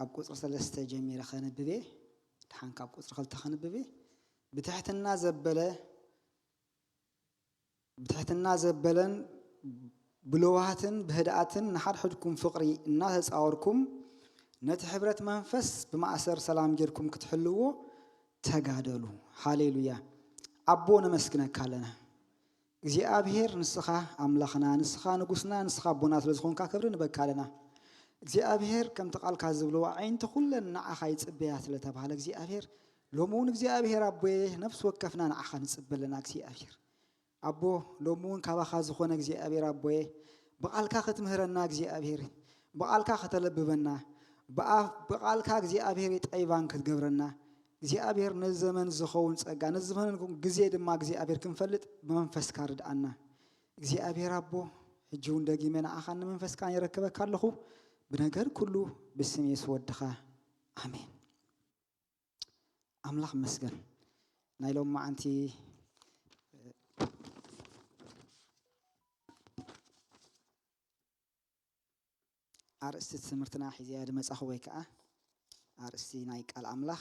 ካብ ቁጽር 3 ጀሚረ ኸነብቤ ድሓን ካብ ቁጽር 2 ኸነብቤ ብትሕትና ዘበለን ብለዋሃትን ብህድኣትን ንሓድሕድኩም ፍቕሪ እናተጻወርኩም ነቲ ሕብረት መንፈስ ብማእሰር ሰላም ጌርኩም ክትሕልዎ ተጋደሉ ሃሌሉያ አቦ ነመስግነካ ኣለና እግዚአብሔር ንስኻ አምላኽና ንስኻ ንጉስና ንስኻ አቦና ስለዝኾንካ ክብሪ ንበካ ኣለና እግዚአብሔር ከም ተቃልካ ዝብሎ ዓይንቲ ኩለን ንዓኻ ይጽበያ ስለተባሃለ እግዚአብሔር ሎሙን እግዚአብሔር አቦዬ ነፍስ ወከፍና ንዓኻ ንጽበለና እግዚአብሔር አቦ ሎሙን ካባኻ ዝኾነ እግዚአብሔር አቦዬ በቃልካ ክትምህረና እግዚአብሔር በቃልካ ከተለብበና በቃልካ እግዚአብሔር የጠይባን ክትገብረና እግዚአብሔር ነዘመን ዝኸውን ጸጋ ነዘመን ጊዜ ድማ እግዚአብሔር ክንፈልጥ በመንፈስካ ርድአና እግዚአብሔር አቦ እጁን ደጊመና አኻን መንፈስካ ይረከበካ ኣለኹ بنجر كله باسم يسوع الدخاء آمين أملاك مسجن نايلوم ما أنتي أرستي سمرتنا حزياد مسأخويك أرستي نايك الأملاك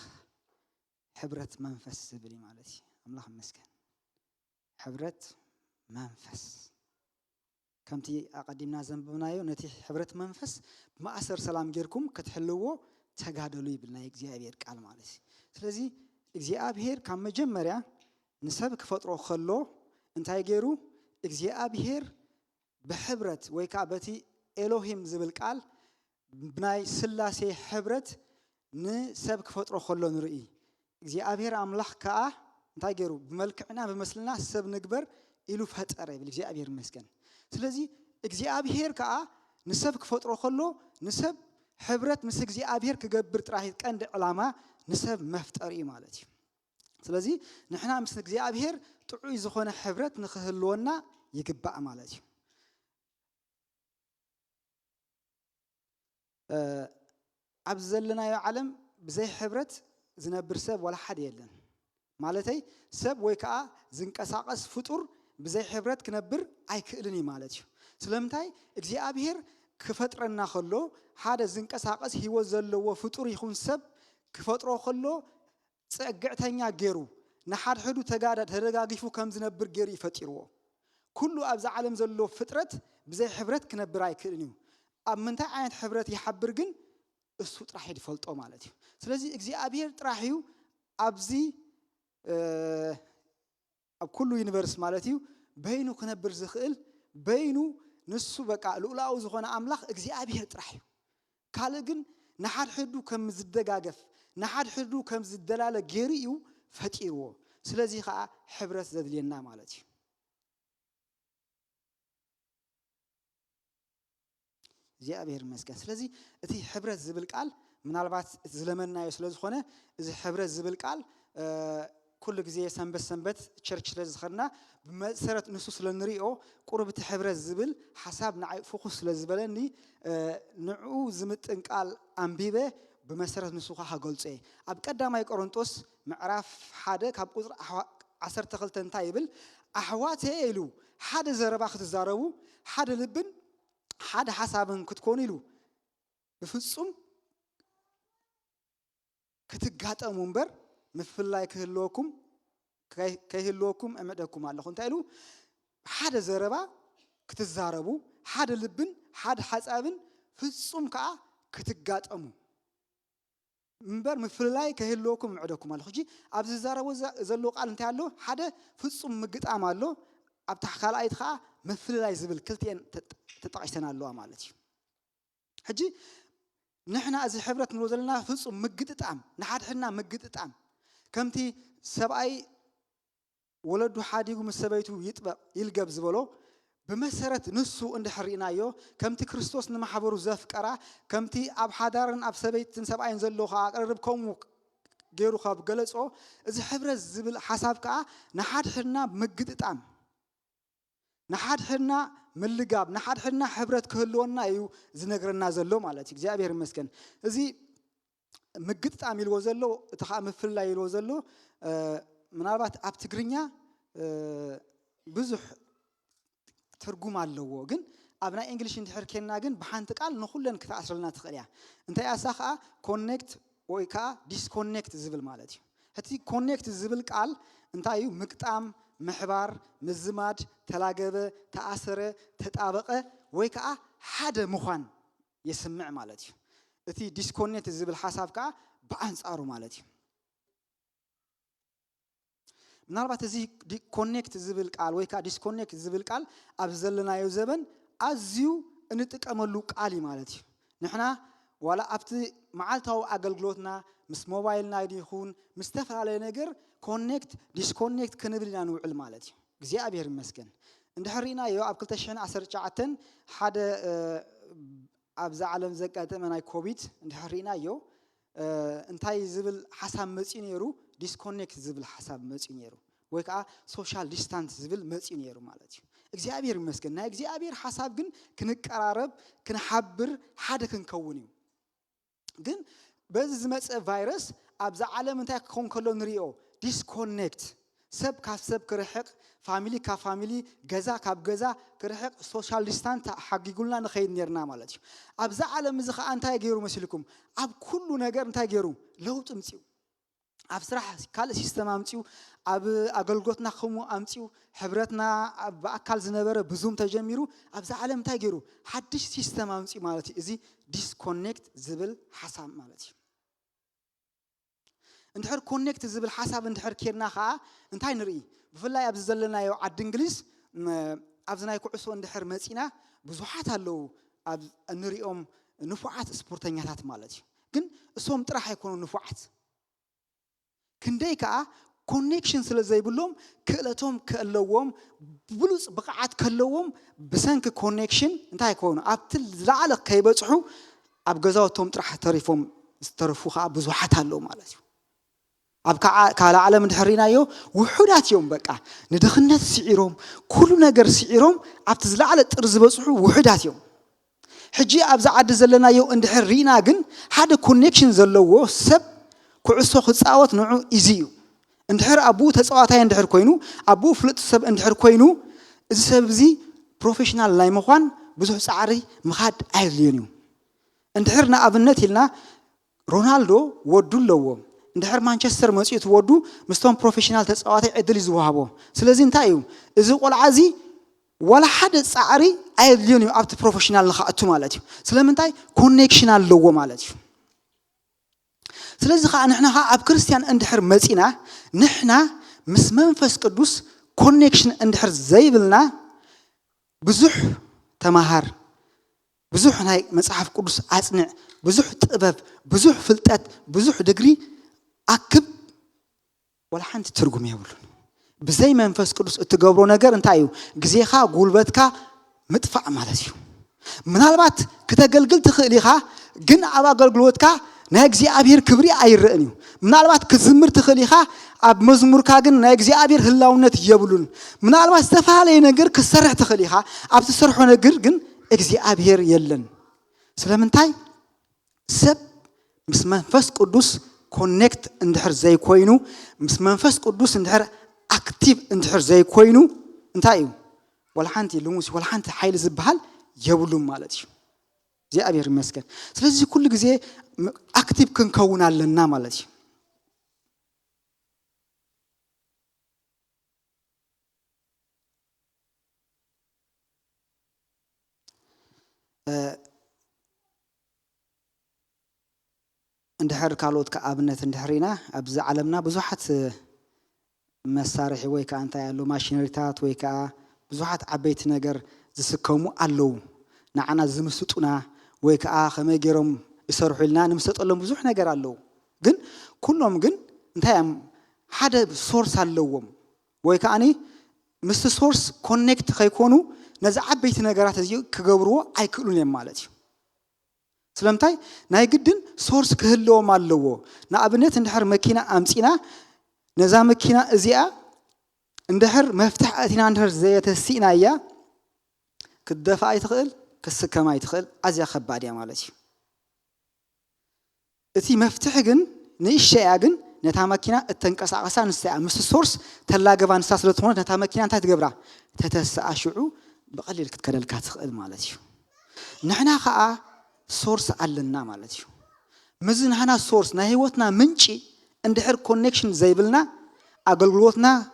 حبرة منفس بلي مالتي أملاك مسجن حبرة منفس كمتي أقدمنا ذنبنايو نتي حبرة منفس ما أثر سلام جيركم كتحلوه تجادلوا يبلنا إجزاء قال مالتي ስለዚህ እግዚአብሔር ከመጀመሪያ ንሰብክ ፈጥሮ خሎ እንታይ ገይሩ እግዚአብሔር በህብረት ወይ ካበቲ ኤሎሂም ዝብል ቃል ብናይ ስላሴ ህብረት ንሰብክ ፈጥሮ خሎ ንርኢ እግዚአብሔር አምላኽ ከአ እንታይ ገይሩ በመልክዕና በመስልና ሰብ ንግበር ኢሉ ፈጠረ ይብል እግዚአብሔር ይመስገን ስለዚህ እግዚአብሔር ከአ ንሰብ ክፈጥሮ خሎ ንሰብ ህብረት ምስ እግዚአብሔር ክገብር ጥራይ ቀንድ ዕላማ ንሰብ መፍጠር እዩ ማለት እዩ ስለዚህ ንሕና ምስ እግዚአብሔር ጥዑይ ዝኾነ ህብረት ንኽህልወና ይግባእ ማለት እዩ ኣብ ዘለናዮ ዓለም ብዘይ ህብረት ዝነብር ሰብ ወላ ሓደ የለን ማለተይ ሰብ ወይ ከዓ ዝንቀሳቀስ ፍጡር بزي حبرت كنبر أي كلني مالتي سلامتاي እግዚአብሔር كفترنا خلو هذا زنقساقس هو زلو فطور يخون سب كفترو خلو صقعتኛ ገሩ نحد حدو ተደጋጊፉ ከም ዝነብር ገሩ ይፈጥርዎ كل ابز عالم زلو فطرت بزي حبرت كنبر أي كلني اب منታይ አይነት حبرت يحبر ግን እሱ ጥራህ ይፈልጦ ማለት እዩ ስለዚህ እግዚአብሔር ጥራህዩ አብዚ كل يونيفرس مالتيو بينو كنبر زخيل بينو نسو بقى لولاو زخونه املاح እግዚአብሔር ጥራህዩ ካልግን نحد حدو كم زدغاغف نحد حدو كم زدلاله ገሪዩ ፈጢርዎ ስለዚህ ኻ ሕብረት ዘድልየና ማለት እዩ እግዚአብሔር መስገን ስለዚህ እቲ ሕብረት ዝብል ቃል ምናልባት ዝለመናዮ ስለዝኾነ እዚ ሕብረት ዝብል ቃል كل جزية سنبت تشرش لزخرنا بمسرة نصوص لنريو قرب تحبر الزبل حساب نعي فوكس لزبلني نعو زمت انقال أنبيبه بمسرة نصوصها قلت إيه أبكر ما يقرنتوس معرف حدا كابوزر عصر تخلتن تايبل أحوات هيلو حدا زرب أخذ زاربو حدا لبن حدا حسابن كتكوني له بفصم كتجات أمبر مفلاي كهلوكم أمدكم الله خنت قالوا حدا زربا كتزاربو حدا لبن حدا حسابن فصم كا كتجات أمو منبر مفلاي كهلوكم أمدكم الله خجي أبز زاربو زلوق قال أنت قالوا حدا فصم مجد أماله أبتح خلاص خا مفلاي زبل كلتين تتعيشنا الله مالتي حجي نحن أز حبرة نوزلنا فصم مجد أم نحد حنا مجد أم كمتي سبعي ولدو حاديقو مسبايتو يطبق يلقب زبلو بمسرة نسو عند حرينايو كمتي كريستوس نمحبرو زفقرا كمتي اب حدارن اب سبايتن سبعين زلوخا اقربكم غيرو خاب غلصو እዚ ሕብረት ዝብል حساب كا نحد حنا مجدጣም نحد حنا ملغاب نحد حنا ሕብረት ክህልወና እዩ ዝነግረና ዘሎ ማለት እግዚአብሔር ይመስገን እዚ مجدጣም ይልዎ ዘሎ እተኻ መፍላይ ይልዎ ዘሎ ምናልባት ኣብ ትግርኛ ብዙ ትርጉም ኣለዎ ግን أبنا إنجليش ندحر كنا جن بحنت قال نخلنا كتأصلنا تخليها أنت يا ساخة connect ويكا disconnect زبل مالتي هتي connect زبل قال أنت أيو مقطعم محبار مزمات تلاقبة تأثر تتابقة ويكا حدا مخان يسمع مالتي هتي disconnect زبل حساب كا بأنصاره مالتي نربط زي connect زبل قال ويكا disconnect زبل قال أبزلنا يوزبن أزيو نتكملوا قالي مالتي نحنا ولا أبتي معلتو أقلقلوتنا مس موبايلنا يديخون مستفر على نجر connect disconnect كنبلنا نوعل مالتي زي أبير مسكن عند حرينا يو أبكل تشحن عصر جعتن حدا أبز عالم زكاة من أي كوبيت عند حرينا يو انتاي زبل حساب مسينيرو disconnect زبل حساب مسينيرو ويكا social distance زبل مسينيرو مالتي እግዚአብሔር ይመስገን ና እግዚአብሔር ሐሳብ ግን ክንቀራረብ ክንሐብር ሓደ ክንከውንዩ ግን በዚህ ዝመጽ ቫይረስ አብዛ ዓለም እንታይ ኮንከሎ ንሪኦ ዲስኮኔክት ሰብ ካብ ሰብ ክርሕቅ ፋሚሊ ካብ ፋሚሊ ገዛ ካብ ገዛ ክርሕቅ ሶሻል ዲስታንስ ሓጊጉልና ንኸይድ ነርና ማለት እዩ አብዛ ዓለም እዚ ኸ እንታይ ገይሩ መስልኩም ኣብ ኩሉ ነገር እንታይ ገይሩ ለውጥ ምጽኡ ኣብ ስራሕ ካል ሲስተም አምጽኡ ኣብ አገልግሎትና ኸሙ አምጽኡ ሕብረትና በአካል ዝነበረ ብዙም ተጀሚሩ ኣብዛ ዓለም እንታይ ገይሩ ሓድሽ ሲስተም አምጽኡ ማለት እዩ እዚ ዲስኮኔክት ዝብል ሐሳብ ማለት እዩ እንድሕር ኮኔክት ዝብል ሐሳብ እንድሕር ኬርና ኸ እንታይ ንርኢ ብፍላይ ኣብ ዘለናዮ ዓዲ እንግሊዝ ኣብዚ ናይ ኩዕሶ እንድሕር መጺና ብዙሓት ኣለው ኣብ እንሪኦም ንፉዓት ስፖርተኛታት ማለት እዩ ግን እሶም ጥራሕ ኣይኮኑ ንፉዓት ክንደይ ከዓ ኮኔክሽን ስለዘይብሎም ክእለቶም ከለዎም ብሉጽ ብቕዓት ከለዎም ብሰንኪ ኮኔክሽን እንታይ ኮኑ ኣብቲ ዝለዓለ ከይበጽሑ ኣብ ገዛውቶም ጥራሕ ተሪፎም ዝተረፉ ከዓ ብዙሓት ኣለው ማለት እዩ ኣብ ካለ ዓለም እንድሕሪናዮ ውሑዳት እዮም በቃ ንድኽነት ስዒሮም ኩሉ ነገር ስዒሮም ኣብቲ ዝለዓለ ጥር ዝበጽሑ ውሑዳት እዮም ሕጂ ኣብዛ ዓዲ ዘለናዮ እንድሕር ሪና ግን ሓደ ኮኔክሽን ዘለዎ ሰብ ኩዕሶ ክጻወት ንዑ ኢዚዩ እንድሕር አቡ ተጻዋታይ እንድሕር ኮይኑ አቡ ፍልጥ ሰብ እንድሕር ኮይኑ እዚ ሰብ እዚ ፕሮፌሽናል ላይ መኳን ብዙሕ ጻዕሪ ምኻድ ኣይልዮን እዩ እንድሕር ንኣብነት ኢልና ሮናልዶ ወዱ ኣለዎ እንድሕር ማንቸስተር መጽኢት ወዱ ምስቶም ፕሮፌሽናል ተጻዋታይ ዕድል ይዝወሃቦ ስለዚ እንታይ እዩ እዚ ቆልዓ እዚ ወላ ሓደ ጻዕሪ ኣይልዮን እዩ ኣብቲ ፕሮፌሽናል ንኻእቱ ማለት እዩ ስለምንታይ ኮኔክሽን ኣለዎ ማለት እዩ ስለዚህ ንሕና ኣብ ክርስቲያን እንድሕር መጺና ንሕና ምስ መንፈስ ቅዱስ ኮኔክሽን እንድሕር ዘይብልና ብዙሕ ተማሃር ብዙሕ ናይ መጽሐፍ ቅዱስ አጽንዕ ብዙሕ ጥበብ ብዙሕ ፍልጠት ብዙሕ ድግሪ አክብ ወላ ሓንቲ ትርጉም የብሉን ብዘይ መንፈስ ቅዱስ እትገብሮ ነገር እንታይ እዩ ግዜኻ ጉልበትካ ምጥፋዕ ማለት እዩ ምናልባት ከተገልግል ትኽእል ኢኻ ግን ኣብ አገልግሎትካ ናይ እግዚአብሔር ክብሪ አይረእን እዩ ምናልባት ክዝምር ትኽእል ኢኻ ኣብ መዝሙርካ ግን ናይ እግዚአብሔር ህላውነት የብሉን ምናልባት ዝተፋለየ ነገር ክሰርሕ ትኽእል ኢኻ ኣብ ትሰርሖ ነገር ግን እግዚአብሔር የለን ስለምንታይ ሰብ ምስ መንፈስ ቅዱስ ኮኔክት እንድሕር ዘይኮይኑ ምስ መንፈስ ቅዱስ እንድሕር አክቲቭ እንድሕር ዘይኮይኑ እንታይ እዩ ወላ ሓንቲ ልሙስ ወላ ሓንቲ ሓይሊ ዝበሃል የብሉን ማለት እዩ እግዚአብሔር ይመስገን ስለዚህ ኩሉ ጊዜ አክቲቭ ክንከውን አለና ማለት እዩ እንድሕር ካልኦት ከኣብነት እንድሕሪና ኣብዚ ዓለምና ብዙሓት መሳርሒ ወይ ከዓ እንታይ ያለው ማሽነሪታት ወይ ከዓ ብዙሓት ዓበይቲ ነገር ዝስከሙ ኣለው ንዓና ዝምስጡና ወይ ከዓ ከመይ ገይሮም ይሰርሑ ኢልና ንምሰጠሎም ብዙሕ ነገር ኣለው ግን ኩሎም ግን እንታይ እዮም ሓደ ሶርስ ኣለዎም ወይ ከዓኒ ምስ ሶርስ ኮኔክት ከይኮኑ ነዚ ዓበይቲ ነገራት እዚ ክገብርዎ ኣይክእሉን እዮም ማለት እዩ ስለምንታይ ናይ ግድን ሶርስ ክህልዎም ኣለዎ ንኣብነት እንድሕር መኪና ኣምፂና ነዛ መኪና እዚኣ እንድሕር መፍትሕ ኣቲና እንድሕር ዘየተሲእና እያ ክደፋ ኣይትኽእል ክስከማ ኣይትኽእል ኣዝያ ከባድ እያ ማለት እዩ እቲ መፍትሕ ግን ንእሽተያ ግን ነታ መኪና እተንቀሳቐሳ ንስያ ምስ ሶርስ ተላገባ ንሳ ስለትኾነት ነታ መኪና እንታይ ትገብራ ተተሰኣሽዑ بقليل كتكدلك تخيل مالتي نحنا خا سورس علنا مالتي مزن هنا سورس نهيوتنا منشي اندحر كونكشن زي بلنا أقلقلوتنا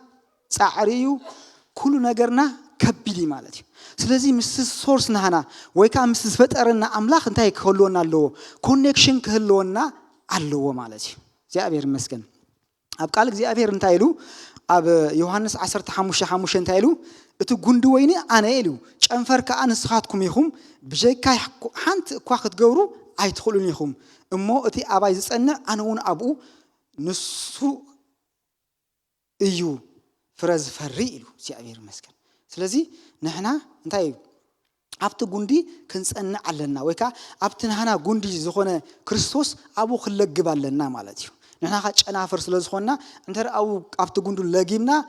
تعريو كل نجرنا كبلي مالتي سلازي مسس سورس نهنا ويكا مسس فترنا أملاخ انتهي كهلونا اللو كونكشن كهلونا اللو مالتي زي أبير مسكن أبقالك زي أبير انتايلو أب يوحنس 15:5 انتايلو اتو قندو ويني أنا إلو شأنفر كأن سخاتكم يخم بجاي كاي حانت كواخد قورو عيدخلون يخم امو اتي أباي زسألنا أنا ون أبو نسو إيو فرز فري إلو زي أبير مسكن سلازي نحنا انتايلو أبت قندي كنسألنا علنا ويكا أبتنا هنا قندي زخونة كريستوس أبو خلق جبال لنا مالتيو نحنا خاطش أنا فرس لزخونا انتر أو أبت قندو لاجيمنا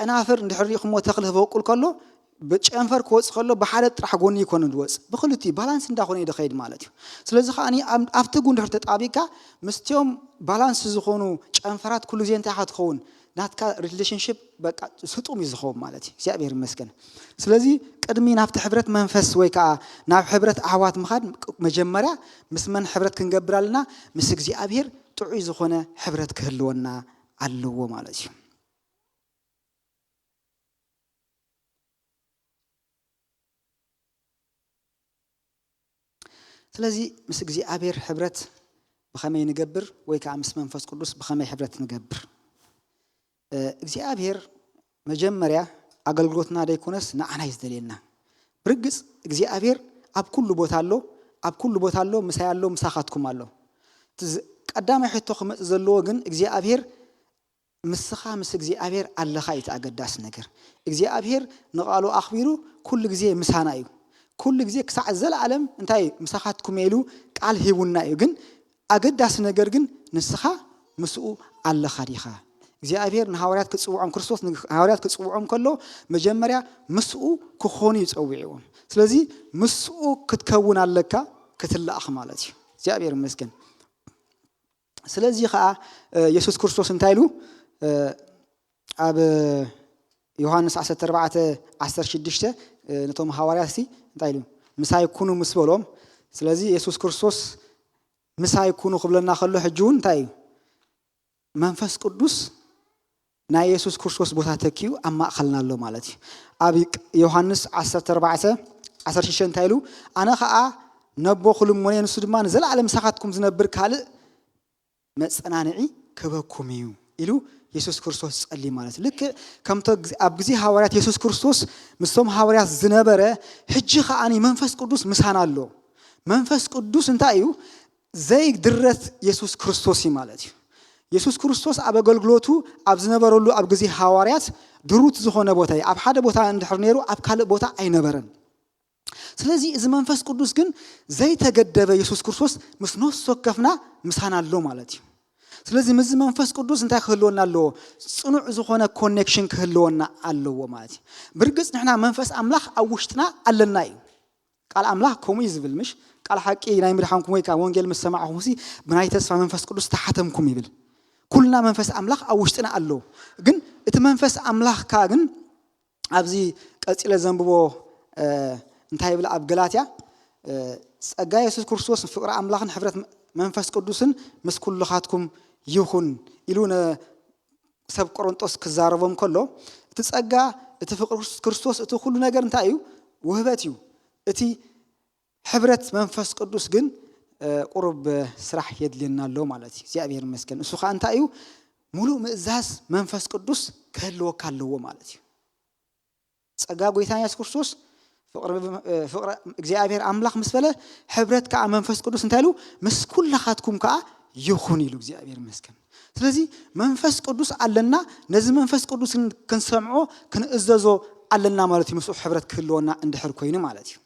أنا فر نحريكم وتخلف وقول كله بتشأنفر كوس خلوا بحالة راح قوني يكون الوز بخلتي بالانس نداخوني دخيل مالتي سلزخ أني أفتقون درت أبيكا مستيوم بالانس زخونو تشأنفرات كل زين تحت خون ناتكا ريليشنشيب بق سطوم يزخون مالتي سيابير مسكن سلزي قدمي نافت حبرت منفس ويكا ناف حبرت أعوات مخاد مجمرة مسمن حبرت كنجبرالنا مسك زي أبير تعي زخونة حبرت كهلونا علو مالتي سلازي مسك زي أبير حبرت بخمي نجبر ويكا عمس منفس قدوس بخمي حبرت نجبر زي أبير مجمرة أقلقلتنا ديكونس نعنا يزدليلنا برجس زي أبير أب كل بوتالو مسايالو مساخاتكم الله قدام حتى خمس زلوجن زي أبير مسخا مسك زي أبير الله خايت أقداس نجر زي أبير نقالو أخبيرو كل زي مسهنايو كل جزء كسع العالم انتهي مساحتكم يلو قال هيونا يجن أقداس نجرجن نسخة مسؤول على خريخة زي أبير نهاورات كتصوع عن كريستوس نهاورات كتصوع عن كله مجمرة مسؤول كخوني يتصوعون سلزي مسؤول كتكون على لك كتلا أخمالتي زي أبير مسكن سلزي خا يسوع كريستوس انتايلو أب يوحنس 14:16 نتوم هاورياسي انتايلو مساي يكونوا مسبولهم سلازي يسوع كريستوس مساي يكونوا قبلنا خلو حجون انتاي منفس قدوس نا يسوع كريستوس بوتا تكيو اما خلنا له مالتي ابي يوحنس 14:16 انتايلو انا خا نبو خلو مونين سدمان زلعلم ساخاتكم زنبر كال مصنانعي كبكوميو إلو يسوع كريستوس اللي مالت لك كم أبجزي هوارات يسوع كريستوس مسلم هوارات زنبرة حجة خاني منفس قدوس مسحنا له منفس قدوس انت أيو زي درت يسوع كريستوس مالت يسوع كريستوس أبى قلقلوتو أبزنبرة له أبجزي هوارات دروت زخونة بوتاي أب حدا بوتا عند حرنيرو أب كله بوتا أي نبرن سلازي إذا منفس قدوس جن زي تجدب يسوع كريستوس مسنوس سكفنا مسحنا له مالت سلازي مز منفس قدوس انت خلونا له صنع زخونه كونكشن خلونا الله مالتي برغص نحنا منفس املاح اوشتنا علناي قال املاح كوم يزبل مش قال حقي ناي مدحانكم ويكا وانجيل مسمعهم سي بناي تسفا منفس قدوس تحتمكم يبل كلنا منفس املاح اوشتنا الله ግን እቲ መንፈስ املاح ካ ግን ኣብዚ ቀጽለ ዘንብቦ እንታይ ይብል ኣብ ገላትያ ጸጋ ኢየሱስ ክርስቶስ ፍቅር املاحን ሕብረት መንፈስ ቅዱስን ምስ ኩልኻትኩም يخون إلونا سب قرنطس كزاربهم كله تسأجا تفكر كريستوس تدخل نجار نتاعيو وهباتيو تي حبرت منفس قدوس جن قرب سرح يد لنا اللوم على تي أبير مسكن السخاء نتاعيو ملو مزاز منفس قدوس كله مالتي تسأجا قويتاني كريستوس فقر أبير أملاخ مسفلة حبرت كع منفس قدوس نتاعيو مس كل خاتكم كع يخوني لو زي أبير مسكن سلازي منفس قدوس علنا نزل منفس قدوس كنسمعه كنأززه علنا مالتي مسؤول حبرت كلنا عند حركوين مالتي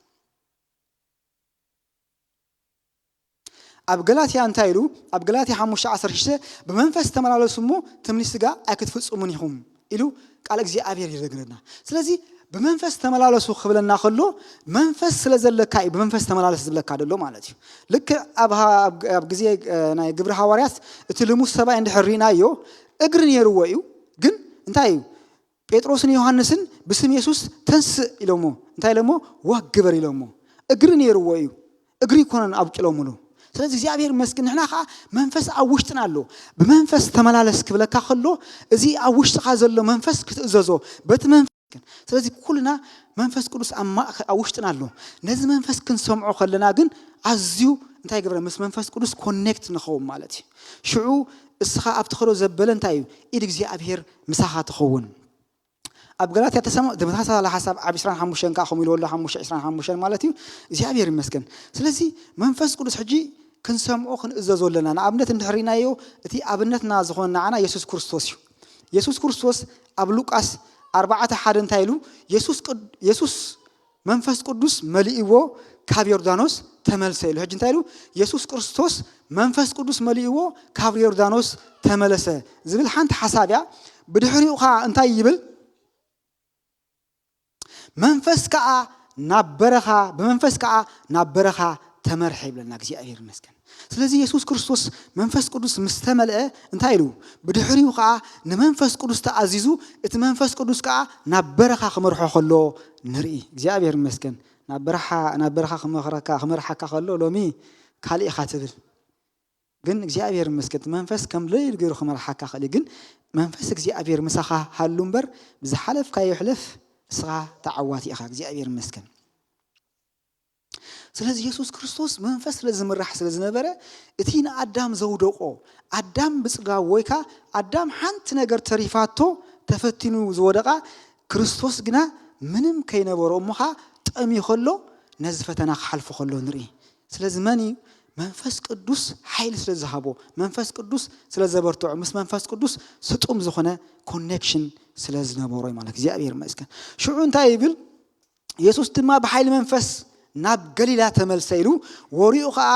أبجلاتي أنتايلو أبجلاتي حموش 10 بمنفس تمرالو سمو تمني سجا أكيد فتصومنيهم إلو قالك زي أبير يرجعنا سلازي بمنفس تملالسو خبلنا خلو منفس سلازلكاي بمنفس تملالس زلكا دلو مالتي لك اب غزي ناي غبر حواريات اتلمو سبا عند حرينا يو اغرن يرويو جن انتايو ጴጥሮስን ዮሐንስን ብስም ኢየሱስ ተንስእ ኢሎሞ እንታይ ኢሎሞ ወግበር ኢሎሞ እግሪ ነይርዎ እዩ እግሪ ኮነን አብቅሎሙሉ ስለዚህ እግዚአብሔር መስክን ንሕና ኻ መንፈስ ኣብ ውሽጥና ኣሎ ብመንፈስ ተመላለስ ክብለካ ከሎ እዚ ኣብ ውሽጥኻ ዘሎ መንፈስ ክትእዘዞ በቲ መንፈስ ስለዚህ ኩልና መንፈስ ቅዱስ ኣብ ውሽጥና ኣሎ ነዚ መንፈስ ክንሰምዖ ከለና ግን ኣዝዩ እንታይ ይገብረ ምስ መንፈስ ቅዱስ ኮኔክት ንኸውን ማለት እዩ ሽዑ እስኻ ኣብ ትኸዶ ዘበለ እንታይ እዩ ኢድ እግዚአብሔር ምሳኻ ትኸውን ኣብ ገላትያ ተሰምዖ ተመሳሳሊ ሓሳብ ኣብ 25 ከ ኢሉ ወላ 5:25 ማለት እዩ እግዚአብሔር ይመስገን ስለዚ መንፈስ ቅዱስ ሕጂ ክንሰምዖ ክንእዘዞ ኣለና ንኣብነት እንድሕሪናዮ እቲ ኣብነትና ዝኾነ ዓና ኢየሱስ ክርስቶስ እዩ ኢየሱስ ክርስቶስ ኣብ ሉቃስ 4:1 እንታይ ኢሉ ኢየሱስ መንፈስ ቅዱስ መሊእዎ ካብ ዮርዳኖስ ተመልሰ ኢሉ ሕጂ እንታይ ኢሉ ኢየሱስ ክርስቶስ መንፈስ ቅዱስ መሊእዎ ካብ ዮርዳኖስ ተመለሰ ዝብል ሓንቲ ሓሳብያ ብድሕሪኡ ኻ እንታይ ይብል መንፈስ ከዓ ናብ በረኻ በመንፈስ ከዓ ናብ በረኻ ተመርሐ ይብለና እግዚአብሔር ይመስገን ስለዚህ ኢየሱስ ክርስቶስ መንፈስ ቅዱስ ምስተመልአ እንታይ ኢሉ ብድሕሪኡ ከዓ ንመንፈስ ቅዱስ ተኣዚዙ እቲ መንፈስ ቅዱስ ከዓ ናብ በረኻ ክመርሖ ከሎ ንርኢ እግዚአብሔር ይመስገን ናብ በረኻ ክመርሐካ ከሎ ሎሚ ካልእ ኻትብል ግን እግዚአብሔር ይመስገን መንፈስ ከም ለይል ገይሩ ክመርሐካ ከሊ ግን መንፈስ እግዚአብሔር ምሳኻ ሃሉ እምበር ብዝሓለፍካ ይሕለፍ ስራ ተዓዋቲ ኢኻ እግዚአብሔር ይመስገን ስለዚህ ኢየሱስ ክርስቶስ መንፈስ ለዝምራሕ ስለዝነበረ እቲ ንኣዳም ዘውደቆ ኣዳም ብጽጋብ ወይካ ኣዳም ሓንቲ ነገር ተሪፋቶ ተፈቲኑ ዝወደቃ ክርስቶስ ግና ምንም ከይነበሮ እሞኻ ጠሚ ከሎ ነዚ ፈተና ክሓልፎ ከሎ ንርኢ ስለዚህ መኒ መንፈስ ቅዱስ ኃይል ስለዝሃቦ መንፈስ ቅዱስ ስለዘበርትዖ ምስ መንፈስ ቅዱስ ስጡም ዝኾነ ኮኔክሽን ስለዝነበሮ ማለት እግዚአብሔር ይመስገን ሽዑ እንታይ ይብል ኢየሱስ ድማ በኃይል መንፈስ ናብ ገሊላ ተመልሰ ኢሉ ወሪኡ ከዓ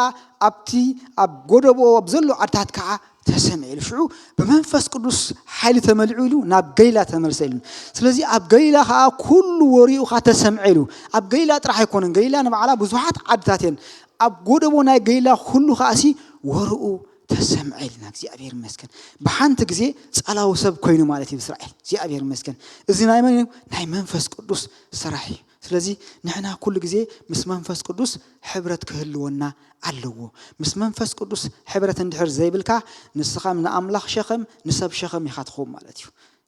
ኣብቲ ኣብ ጎደቦ ኣብ ዘሎ ዓድታት ከዓ ተሰምዕ ኢሉ ሽዑ ብመንፈስ ቅዱስ ኃይል ተመልዑ ኢሉ ናብ ገሊላ ተመልሰ ኢሉ ስለዚህ ኣብ ገሊላ ከዓ ኩሉ ወሪኡ ከዓ ተሰምዕ ኢሉ ኣብ ገሊላ ጥራሕ ኣይኮነን ገሊላ ንበዓላ ብዙሓት ዓድታት እየን ኣብ ጎደቦ ናይ ገሊላ ኩሉ ከኣሲ ወርኡ ተሰምዕ ኢልና እግዚአብሔር ይመስገን ብሓንቲ ግዜ ጸላው ሰብ ኮይኑ ማለት እዩ እስራኤል እግዚአብሔር ይመስገን እዚ ናይ መንፈስ ቅዱስ ስራሕ እዩ ስለዚህ ንሕና ኩሉ ግዜ ምስ መንፈስ ቅዱስ ሕብረት ክህልወና ኣለዎ ምስ መንፈስ ቅዱስ ሕብረት እንድሕር ዘይብልካ ንስኻም ንኣምላኽ ሸኸም ንሰብ ሸኸም ኢኻ ትኾን ማለት እዩ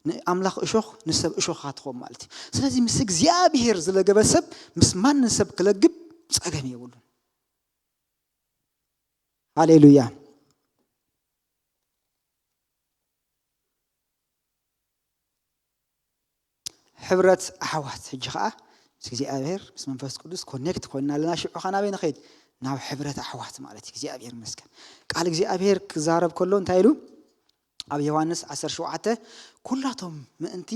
ንኣምላኽ እሾኽ ንሰብ እሾኽ ኢኻ ትኾን ማለት እዩ ስለዚህ ምስ እግዚአብሔር ዝለገበ ሰብ ምስ ማንም ሰብ ክለግብ ፀገም የብሉን ሃሌሉያ ሕብረት ኣሕዋት ሕጂ ከዓ እግዚአብሔር ምስ መንፈስ ቅዱስ ኮኔክት ኮይና ለና ሽዑ ኻናበይ ንኸይድ ናብ ሕብረት ኣሕዋት ማለት እግዚአብሔር ይመስገን ቃል እግዚአብሔር ክዛረብ ከሎ እንታይ ኢሉ ኣብ ዮሐንስ 17 ኩላቶም ምእንቲ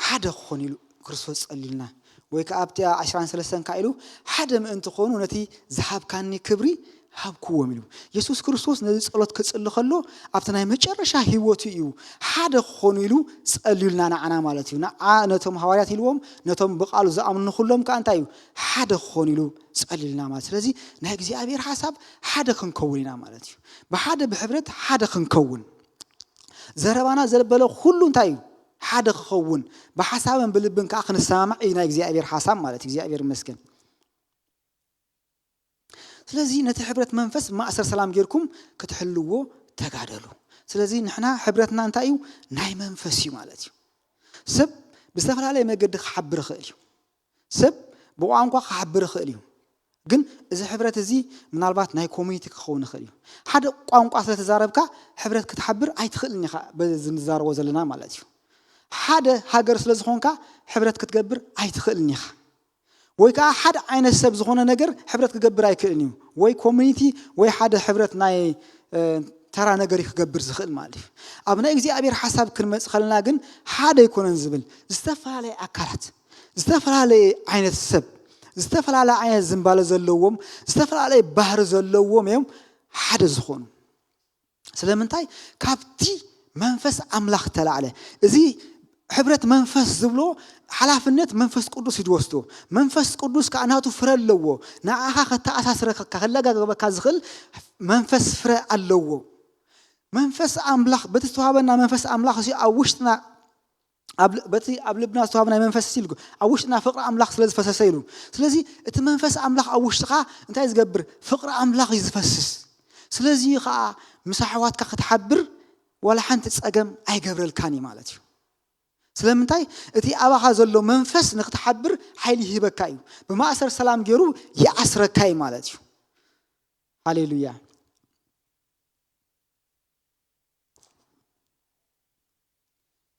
ሓደ ክኾኑ ኢሉ ክርስቶስ ጸሊልና ወይ ከኣብቲ 13 ካ ኢሉ ሓደ ምእንቲ ኾኑ ነቲ ዝሃብካኒ ክብሪ ሃብክዎም ኢሉ ኢየሱስ ክርስቶስ ነዚ ጸሎት ክጽሊ ከሎ ኣብቲ ናይ መጨረሻ ህይወቱ እዩ ሓደ ክኾኑ ኢሉ ጸሊልና ንዓና ማለት እዩ ነቶም ሐዋርያት ኢልዎም ነቶም ብቃሉ ዝኣምኑ ኩሎም ከ እንታይ እዩ ሓደ ክኾኑ ኢሉ ጸሊልና ማለት ስለዚህ ናይ እግዚአብሔር ሓሳብ ሓደ ክንከውን ኢና ማለት እዩ ብሓደ ብሕብረት ሓደ ክንከውን ዘረባና ዘበለ ሁሉ እንታይ እዩ ሓደ ክኸውን በሐሳብን ብልብን ከ ክንሰማማዕ እዩ ናይ እግዚአብሔር ሓሳብ ማለት እግዚአብሔር ይመስገን ስለዚህ ነቲ ሕብረት መንፈስ ማእሰር ሰላም ጌርኩም ክትሕልዎ ተጋደሉ ስለዚህ ንሕና ሕብረትና እንታይ እዩ ናይ መንፈስ እዩ ማለት እዩ ሰብ ብዝተፈላለየ መገዲ ክሓብር ይኽእል እዩ ሰብ ብቋንቋ ክሓብር ይኽእል እዩ ግን እዚ ሕብረት እዚ ምናልባት ናይ ኮሚኒቲ ክኸውን ይኽእል እዩ ሓደ ቋንቋ ስለተዛረብካ ሕብረት ክትሓብር ኣይትኽእልን ኢኻ በዚ ንዛረቦ ዘለና ማለት እዩ ሓደ ሃገር ስለዝኾንካ ሕብረት ክትገብር ኣይትኽእልን ኢኻ ወይ ከዓ ሓደ ዓይነት ሰብ ዝኾነ ነገር ሕብረት ክገብር ኣይክእልን እዩ ወይ ኮሚኒቲ ወይ ሓደ ሕብረት ናይ ተራ ነገር ክገብር ዝኽእል ማለት እዩ ኣብ ናይ እግዚአብሔር ሓሳብ ክንመጽ ከለና ግን ሓደ ይኮነን ዝብል ዝተፈላለዩ ኣካላት ዝተፈላለዩ ዓይነት ሰብ ዝተፈላለዩ ዓይነት ዝምባለ ዘለዎም ዝተፈላለዩ ባህሪ ዘለዎም እዮም ሓደ ዝኾኑ ስለምንታይ ካብቲ መንፈስ ኣምላኽ ተላዕለ እዚ ሕብረት መንፈስ ዝብሎ ሓላፍነት መንፈስ ቅዱስ ይድወስዶ መንፈስ ቅዱስ ከኣናቱ ፍረ ኣለዎ ንዓኻ ከተኣሳስረካ ከለጋገበካ ዝኽእል መንፈስ ፍረ ኣለዎ መንፈስ ኣምላኽ በቲ ዝተዋሃበና መንፈስ ኣምላኽ እዚ ኣብ ውሽጥና بتي أبلبنا استوابنا منفس سيلو أوشنا فقر أملاخ سلز فسسيلو سلزي اتمنفس أملاخ أوشتقا أنت يزجبر فقر أملاخ يزفسس سلزي خا مساحوات كتحبر ولا حنت تسأجم أي جبر الكاني مالتي سلامتاي اتي أبا هذا منفس نختحبر حيلي هبكايو بما أسر سلام جرو يأسر كاي مالتي هاليلويا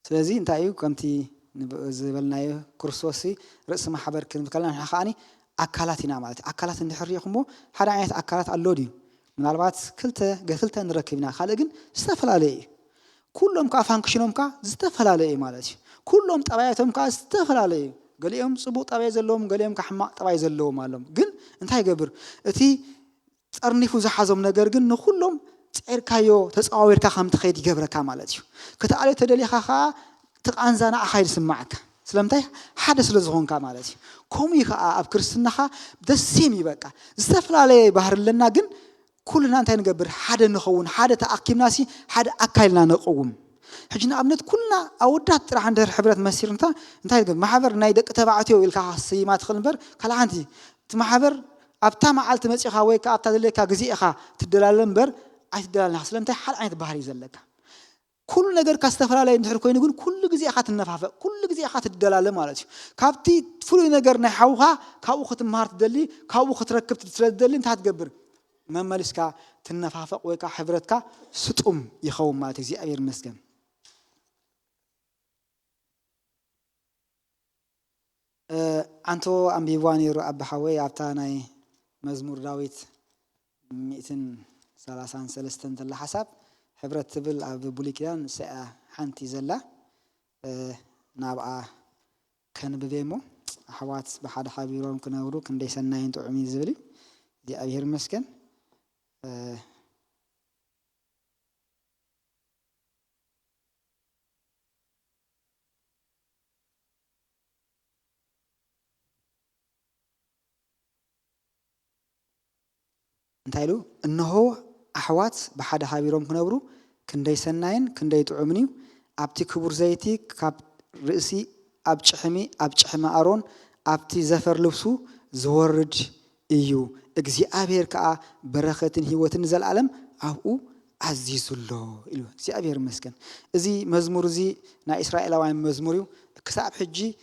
سلازي انت ايو كمتي زبلنايو كرسوسي رأس محبر كلمة كلام حقاني أكلاتنا مالتي أكلات نحريكمو حدا عيت أكلات اللودي من البعض قتلته نركبنا خالقن استفل عليه كلهم كافانكشنهم كا استفل عليه مالتي كلهم طبيعتهم كا استفل عليه قال يوم صبو طبيعي زلهم قال يوم كحماق طبيعي زلهم مالهم قل انت هاي قبر اتي تصرنيفو زحازهم نجر قل نخلهم تعير كايو تساوير كخام تخيد يجبر كمالتي كتعالي تدلي خا تقانزانا أخير سمعك سلامتي حدث لزغون كمالتي كومي خا أب كرسنا خا دسيمي بقى استفل عليه بحر لنا جن كلنا أنت نجبر حدا نخون حدا تأكيم ناسي حدا أكلنا نقوم حجنا أبنت كلنا أودات راح عند حبرة مسير انت يقول محبر نايدك تبعتي ويلك سيمات خلنبر كلا عندي محبر أبتا ما علت مسير خاويك أبتا دلك جزيء خا تدلالنبر عتدلال نحس لم تحل عند بحري زلك كل نجار كاستفر على ينتحر كوين يقول كل جزء أخذ النفافة كل جزء أخذ الدلالة مالتي كابتي فلو نجار نحوها كأوخة مهارت دلي كأوخة ركبت تسرد دلي انت هتجبر ما مالسكا تنفافة ويكا حبرتك ستقوم يخوم مالتي زي أبير مسكن أنتو أم بيواني رأب حوي عبتاناي مزمور داويت 233 تلا حسب حبرت تبل أب بوليكيان ساعة حنتي زلا نابعة كان ببيمو حوات بحد حبيرهم كنا ورو كن ديسنا ينتو عمي زبلي دي أبير مسكن انتايلو انه أحوات بحد حبيرهم كنا ورو كن ديسناين كن ديتو عمنيو أبتي كبر زيتي كاب رئسي أبجحمي أرون أبتي زفر لبسو زورج إيو إجزي أبير كأ بركة هيوتن زل العالم أو عزيز الله إلو زي أبير مسكن إزي مزمور زي نا إسرائيل وعين مزموريو كساب حجي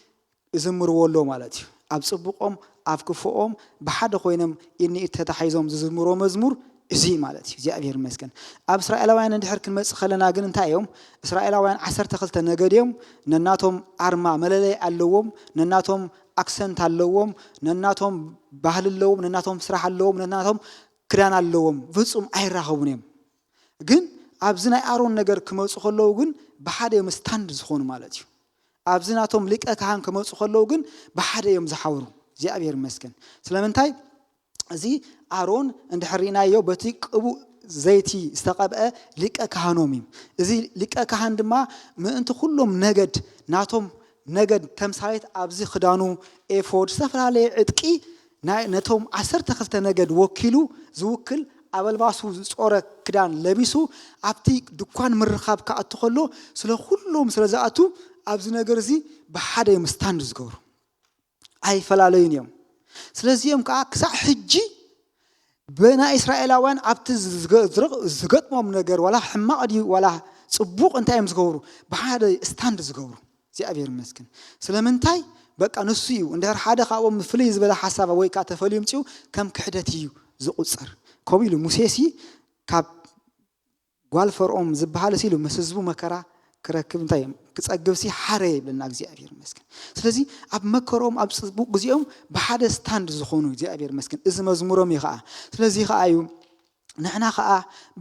زمر والله مالتي أبصبقهم أفكفهم بحد خوينم إني اتتحيزهم زمرو مزمور زي مالتي زي أبير مسكن أب إسرائيل وعين عند حرك المس خلنا جن انتايهم إسرائيل وعين 10 تخلت نجديهم نناتهم أرما مللي اللوم نناتهم أكسنت اللوم نناتهم بحل اللوم نناتهم سرح اللوم نناتهم كران اللوم فصوم أيرهونهم جن أبزنا أرون نجر كموس خلوا جن بحد يوم ستاند زخون مالتي أبزناتهم ليك أكهان كموس خلوا جن بحد يوم زحورو زي أبير مسكن سلامنتاي زي أرون عند حرينا يو بتيك أبو زيتي استقبأ ليك أكهانوميم زي ليك أكهان دما ما أنت كلهم نجد ناتهم نجد تمثاليت أبزي خدانو إفورد سفر عليه عتقي ناتهم 10 تخلت نجد وكيلو زوكل أول باسو صورة كدان لبيسو أبتي دكان مرخاب كأتخلو سلا كلهم سلا زاتو أبزي نجرزي بحدا يمستاند زغور أي فلالين يوم سلازي يوم كأكسع حجي بنا إسرائيلوان أبت زغط مم نجر ولا حمادي ولا صبوق أنت يوم زغورو بحدا ستاند زغورو زي أبير مسكن سلامنتاي بقى نسيو إن ده حدا خاوم فليز بلا حسابه ويك أتفليم تيو كم كحدتيو زقصر كوبيلو موسيسي كاب قالفر زبحال سيلو مسزبو مكرا كركب تايم كتسقبسي حري لنا እግዚአብሔር መስከን ስለዚህ አብ መከሮም አብ ጽቡግዚኦም በሓደ ስታንድ ዝኾኑ እግዚአብሔር መስከን እዚ መዝሙሮም ይኸአ ስለዚህ ኸአዩ ንሕና ኸአ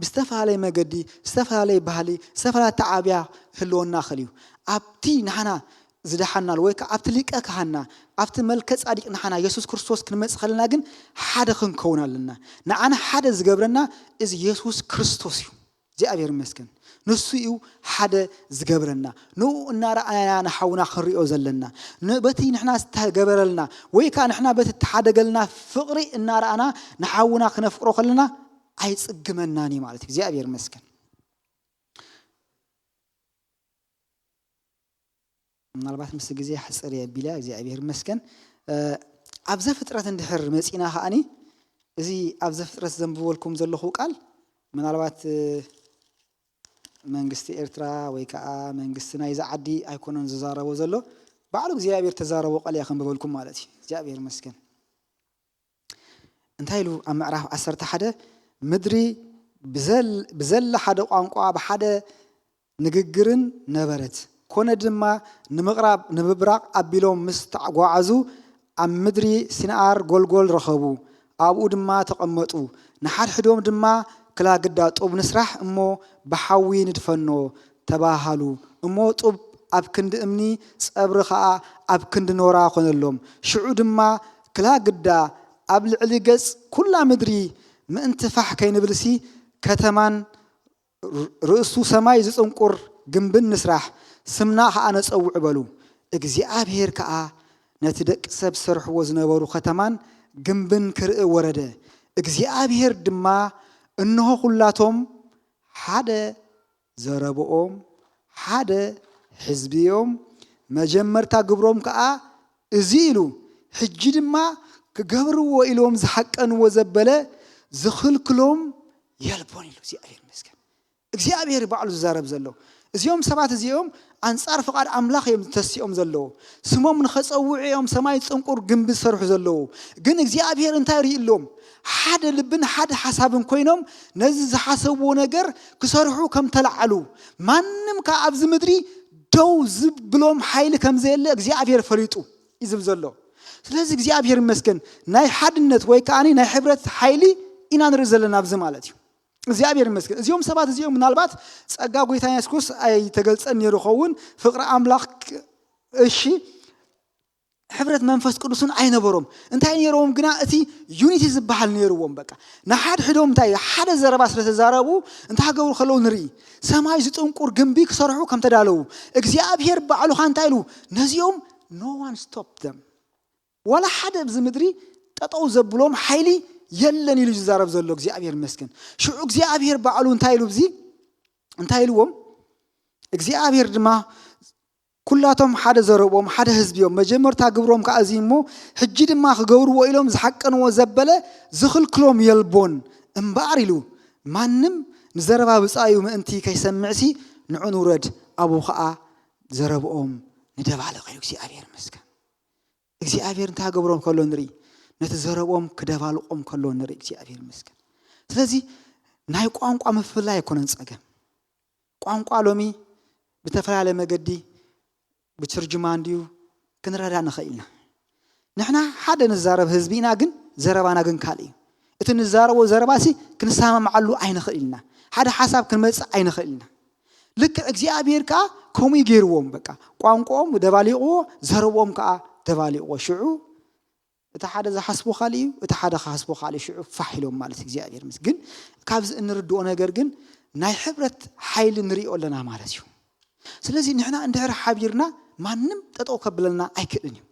ብዝተፈላለየ መገዲ ዝተፈላለየ ባህሊ ዝተፈላለየ ተዓብያ ህልወና ኸልዩ ኣብቲ ንሕና ዝደሓናል ወይ ከዓ ኣብቲ ሊቀ ካህና ኣብቲ መልከ ጻዲቅ ንሕና ኢየሱስ ክርስቶስ ክንመጽእ ከለና ግን ሓደ ክንከውን ኣለና ንዓና ሓደ ዝገብረና እዚ ኢየሱስ ክርስቶስ እዩ እግዚአብሔር መስከን نسيو حدا زجبرنا نو النار أنا نحونا خريئو زلنا نبتي نحنا استجبرلنا ويكان نحنا بتتحدى قلنا فقري النار أنا نحونا خنفقرو خلنا عايز جمناني مالتي زي أبير مسكن ምናልባት ምስ ግዜ ሓጽር የቢላ እግዚአብሔር ይመስገን ኣብ ዘፍጥረት እንድሕር መጺና ኸኣኒ እዚ ኣብ ዘፍጥረት ዘንብበልኩም ዘለኹ ቃል ምናልባት መንግስቲ ኤርትራ ወይ ከዓ መንግስቲ ናይ ዝዓዲ ኣይኮነን ዝዛረቦ ዘሎ ባዕሉ እግዚአብሔር ተዛረቦ ቃል ያኸንብበልኩም ማለት እዩ እግዚአብሔር ይመስገን እንታይ ኢሉ ኣብ ምዕራፍ 11 ምድሪ ብዘላ ሓደ ቋንቋ ብሓደ ንግግርን ነበረት ኮነ ድማ ንምቕራብ ንምብራቕ ኣቢሎም ምስ ተጓዓዙ ኣብ ምድሪ ሲናር ጎልጎል ረኸቡ ኣብኡ ድማ ተቐመጡ ንሓድሕዶም ድማ ክላግዳ ጡብ ንስራሕ እሞ ብሓዊ ንድፈኖ ተባሃሉ እሞ ጡብ ኣብ ክንዲ እምኒ ጸብሪ ከዓ ኣብ ክንዲ ኖራ ኮነሎም ሽዑ ድማ ክላግዳ ኣብ ልዕሊ ገጽ ኩላ ምድሪ ምእንቲ ፋሕ ከይንብልሲ ከተማን ርእሱ ሰማይ ዝጽንቁር ግንብን ንስራሕ ስምና ከዓ ነጸውዕ በሉ እግዚአብሔር ከዓ ነቲ ደቂ ሰብ ሰርሕዎ ዝነበሩ ከተማን ግንብን ክርኢ ወረደ እግዚአብሔር ድማ እነሆ ኩላቶም ሓደ ዘረብኦም ሓደ ሕዝቢዮም መጀመርታ ግብሮም ከዓ እዚ ኢሉ ሕጂ ድማ ክገብርዎ ኢሎም ዝሓቀንዎ ዘበለ ዝኽልክሎም የልቦን ኢሉ እግዚአብሔር ይመስገን እግዚአብሔር ባዕሉ ዝዛረብ ዘሎ እዚኦም ሰባት እዚኦም አንጻር ፍቃድ አምላኽ እዮም ተስዮም ዘለዎ ስሞም ንኸጸውዑ እዮም ሰማይ ጽንቁር ግንብ ዝሰርሑ ዘለዎ ግን እግዚአብሔር እንታይ ርኢሎም ሓደ ልብን ሓደ ሓሳብን ኮይኖም ነዚ ዝሓሰብዎ ነገር ክሰርሑ ከም ተላዓሉ ማንም ከ ኣብዚ ምድሪ ደው ዝብሎም ኃይል ከም ዘየለ እግዚአብሔር ፈሊጡ ይዝብ ዘሎ ስለዚህ እግዚአብሔር ይመስገን ናይ ሓድነት ወይ ከኣኒ ናይ ሕብረት ኃይሊ ኢና ንርኢ ዘለና ኣብዚ ማለት እዩ እግዚአብሔር ይመስገን እዚኦም ሰባት እዚኦም ምናልባት ጸጋ ጎይታ ኢየሱስ ክርስቶስ አይ ተገልጸን ይርኸውን ፍቅሪ አምላኽ እሺ ሕብረት መንፈስ ቅዱስን አይነበሮም እንታይ ነይሮም ግና እቲ ዩኒቲ ዝበሃል ነይርዎም በቃ ንሓድ ሕዶም እንታይ ሓደ ዘረባ ስለተዛረቡ እንታይ ገብሩ ከለው ንርኢ ሰማይ ዝጥንቁር ግንቢ ክሰርሑ ከም ተዳለው እግዚአብሔር ባዕሉ እንታይ ኢሉ ነዚኦም no one stop them ወላ ሓደ ብዝምድሪ ጠጠው ዘብሎም ኃይሊ የለን ኢሉ ዝዛረብ ዘሎ እግዚአብሔር ይመስገን ሽዑ እግዚአብሔር ባዕሉ እንታይ ኢሉ ብዚ እንታይ ኢሉዎም እግዚአብሔር ድማ ኩላቶም ሓደ ዘረቦም ሓደ ህዝቢዮም መጀመርታ ግብሮም ከኣዚ እሞ ሕጂ ድማ ክገብርዎ ኢሎም ዝሓቀንዎ ዘበለ ዝኽልክሎም የልቦን እምበኣር ኢሉ ማንም ንዘረባ ብጻዩ ምእንቲ ከይሰምዕሲ ንዑን ውረድ ኣቡ ከዓ ዘረብኦም ንደባለ ኸይሉ እግዚአብሔር ይመስገን እግዚአብሔር እንታይ ገብሮም ከሎ ንርኢ ነቲ ዘረቦም ክደባልቆም ከሎ ንርኢ እግዚአብሔር ይመስገን ስለዚ ናይ ቋንቋ ምፍላይ አይኮነን ጸገም ቋንቋ ሎሚ ብተፈላለየ መገዲ ብትርጅማን ድዩ ክንረዳ ንኽእልና ንሕና ሓደ ንዛረብ ህዝቢና ግን ዘረባና ግን ካልእ እቲ ንዛረቦ ዘረባሲ ክንሰማምዓሉ ኣይንኽእልና ሓደ ሓሳብ ክንመጽእ ኣይንኽእልና ልክ እግዚአብሔር ከዓ ከምኡ ገይርዎም በቃ ቋንቋኦም ደባሊቕዎ ዘረቦም ከዓ ደባሊቕዎ ሽዑ እቲ ሓደ ዝሓስቦ ካልእ እቲ ሓደ ሓስቦ ካልእ ሽዑ ፋሒሎም ማለት እግዚአብሔር ምስ ግን ካብዚ እንርድኦ ነገር ግን ናይ ሕብረት ኃይል ንሪኦ ኣለና ማለት እዩ ስለዚህ ንሕና እንድሕር ሓቢርና ማንም ጠጠው ከብለና ኣይክእልን እዩ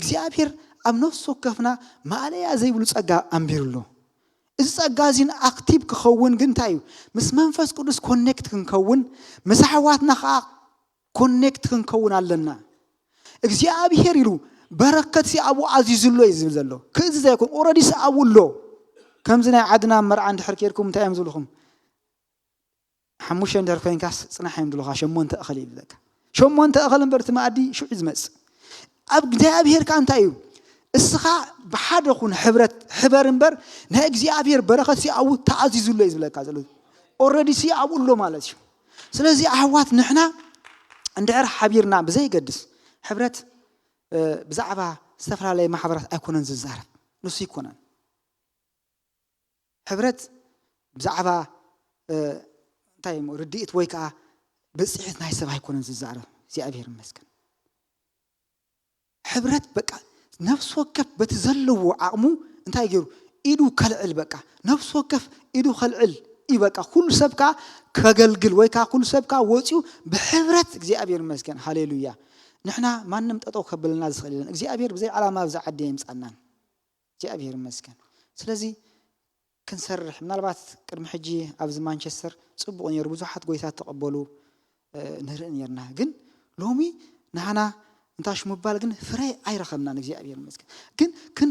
እግዚአብሔር ኣብ ነፍሱ ወከፍና ማለያ ዘይብሉ ጸጋ ኣንቢሩሎ እዚ ጸጋ እዚን ኣክቲቭ ክኸውን ግን እንታይ እዩ ምስ መንፈስ ቅዱስ ኮኔክት ክንከውን ምስ ኣሕዋትና ከዓ ኮኔክት ክንከውን ኣለና እግዚአብሔር ኢሉ በረከት ሲኣቡ ኣዚዙሎ ይዝብል ዘሎ ክእዚ ዘይኮን ኦልሬዲ ሲኣቡሎ ከምዚ ናይ ዓድና መርዓ እንድሕር ኬርኩም እንታይ እዮም ዝብልኹም ሓሙሽተ እንድሕር ኮይንካስ ጽናሕ እዮም ዝብልኻ ሸሞንተ እኽሊ ይብለካ ሸሞንተ እኽሊ እምበር እቲ መኣዲ ሽዑ ዝመጽእ ኣብ እግዚአብሔር ከዓ እንታይ እዩ እስኻ ብሓደኹን ሕብረት ሕበር እምበር ናይ እግዚአብሔር በረከት ሲኣቡ ተኣዚዙሎ ይዝብለካ ዘሎ ኦልሬዲ ሲኣቡሎ ማለት እዩ ስለዚ ኣሕዋት ንሕና እንድሕር ሓቢርና ብዘይገድስ ሕብረት ብዛዕባ ዝተፈላለዩ ማሕበራት ኣይኮነን ዝዛረብ ንሱ ይኮነን ሕብረት ብዛዕባ እንታይ ርድኢት ወይ ከዓ ብጽሒት ናይ ሰብ ኣይኮነን ዝዛረብ እግዚአብሔር ይመስገን ሕብረት በቃ ነፍስ ወከፍ በቲ ዘለዎ ዓቕሙ እንታይ ገይሩ ኢዱ ከልዕል በቃ ነፍስ ወከፍ ኢዱ ከልዕል ይበቃ ኩሉ ሰብካ ከገልግል ወይ ከዓ ኩሉ ሰብካ ወፂኡ ብሕብረት እግዚአብሔር ይመስገን ሃሌሉያ ንሕና ማንም ጠጠው ከብለና ዝኽእልን እግዚአብሔር ብዘይ ዓላማ ብዛዓዲ ይምጻናን እግዚአብሔር ይመስገን ስለዚ ክንሰርሕ ምናልባት ቅድሚ ሕጂ ኣብዚ ማንቸስተር ጽቡቕ ነይሩ ብዙሓት ጎይታት ተቐበሉ ንርኢ ነርና ግን ሎሚ نحنا انتاش مبال جن فري أي رخمنا نجزي أبي المسك جن كن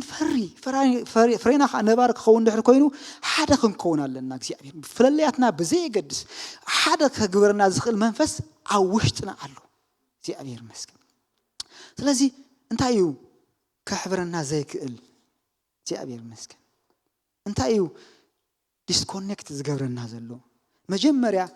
فرينا نبارك خون دحر كوينو حدا كن كونا لنا نجزي أبي فللياتنا بزي قدس حدا كجبرنا زخل منفس عوشتنا علو زي أبي المسك لذي انت أيو كحبرنا زي كقل زي أبي المسك انت أيو ديسكونكت زجبرنا زلو مجمرة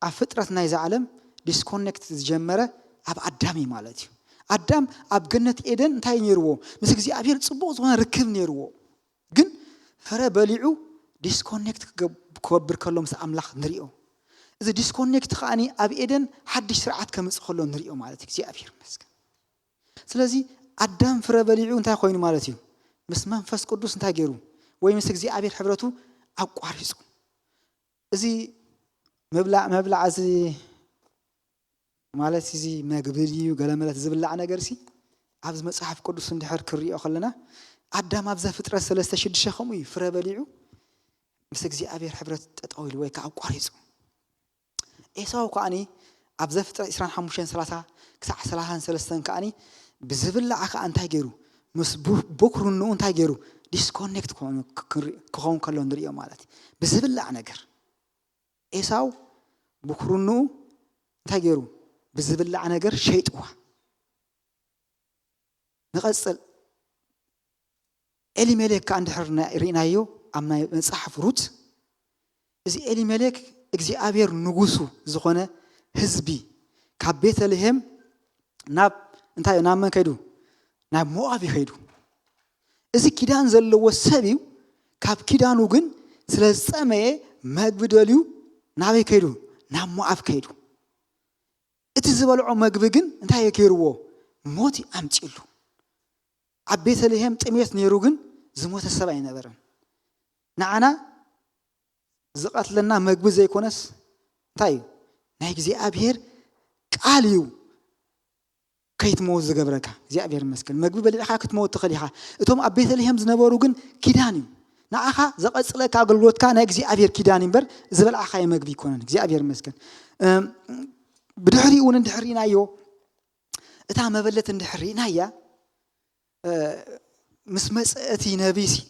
عفترتنا إذا علم ديسكونكت زجمرة أب أدمي مالتي أدم أب جنة إيدن انتهي نيرو مسك زي أبير تصبوز وانا ركب نيرو جن فرا بليعو ديسكونكت كوبر كلهم سأملاخ نريو إذا ديسكونكت خاني أب إيدن حد سرعات كمس خلو نريو مالتك زي أبير مسك سلازي أدم فرا بليعو انتهي خوين مالتي بس ما نفس قدوس انتهي جيرو وي مسك زي أبير حبرته أبقى عارسو زي مبلع زي مالتي زي ما قبلي وقلملت زبلع نجرسي عبز مصحف قدوس اندحر كريو خلنا أدم أبزا فترة ثلاثة شد شخمي فرا بليعو مسك زي أبير حبرت تطويل ويك أبقى عارسو إيساو كأني أبزا فترة إسران حموشين ثلاثة كسع سلاحان ثلاثة كأني بزبلع أنت هجرو مس بكرو إنه أنت هجرو ديسكونكت كون كلون دريو مالتي بزبلع نجر إيساو بكرو إنه أنت هجرو بزبلع نجر شيء توا نقصل إلي ملك كان دحرنا رينايو أما نصحف روت إذا إلي ملك إجزي أبير نجوسو زخنة حزبي كبيت لهم ناب انتهي نام من كيدو ناب موابي كيدو إذا كيدان زلوا السبيو كاب كيدان وجن سلسمة ما بدليو نابي كيدو نام مواب كيدو إتزبالو ما جبجن انتهي كيرو موتي أمتيلو عبيت لهم تميت نيروجن زموت السبعين برا نعنا زقت لنا مجبز زي كونس طيب نيجي أبير قاليو كيت موز زجبرك زي أبير مسكن مجبز اللي حاكت موت تخليها توم عبيت لهم زنباروجن كيدانيو نعها زقت لك عقلوت كان يجزي أبير كيداني بر زبل أخاي مجبي كونن زي أبير مسكن بدحري وندحرينا يو إتها ما بلت ندحرينا يا مسمس أتي نبيسي